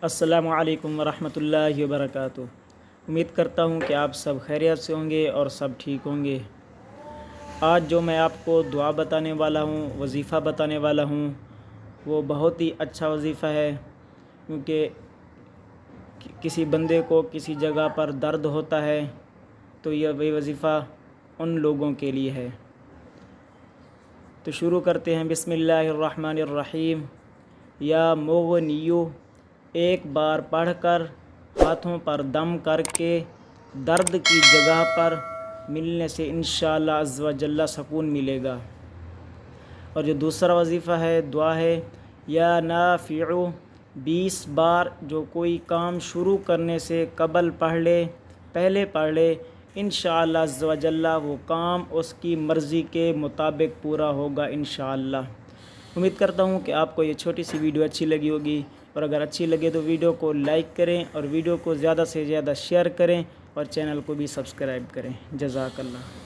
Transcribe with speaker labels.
Speaker 1: السلام علیکم ورحمۃ اللہ وبرکاتہ۔ امید کرتا ہوں کہ آپ سب خیریت سے ہوں گے اور سب ٹھیک ہوں گے۔ آج جو میں آپ کو دعا بتانے والا ہوں، وظیفہ بتانے والا ہوں، وہ بہت ہی اچھا وظیفہ ہے، کیونکہ کسی بندے کو کسی جگہ پر درد ہوتا ہے تو یہ وظیفہ ان لوگوں کے لیے ہے۔ تو شروع کرتے ہیں۔ بسم اللہ الرحمن الرحیم۔ یا مغنیو، ایک بار پڑھ کر ہاتھوں پر دم کر کے درد کی جگہ پر ملنے سے انشاءاللہ عز و جل سکون ملے گا۔ اور جو دوسرا وظیفہ ہے، دعا ہے، یا نافع، 20 بار جو کوئی کام شروع کرنے سے قبل پہلے پڑھ لے، انشاءاللہ عز و جل وہ کام اس کی مرضی کے مطابق پورا ہوگا انشاءاللہ۔ امید کرتا ہوں کہ آپ کو یہ چھوٹی سی ویڈیو اچھی لگی ہوگی، اور اگر اچھی لگے تو ویڈیو کو لائک کریں اور ویڈیو کو زیادہ سے زیادہ شیئر کریں اور چینل کو بھی سبسکرائب کریں۔ جزاک اللہ۔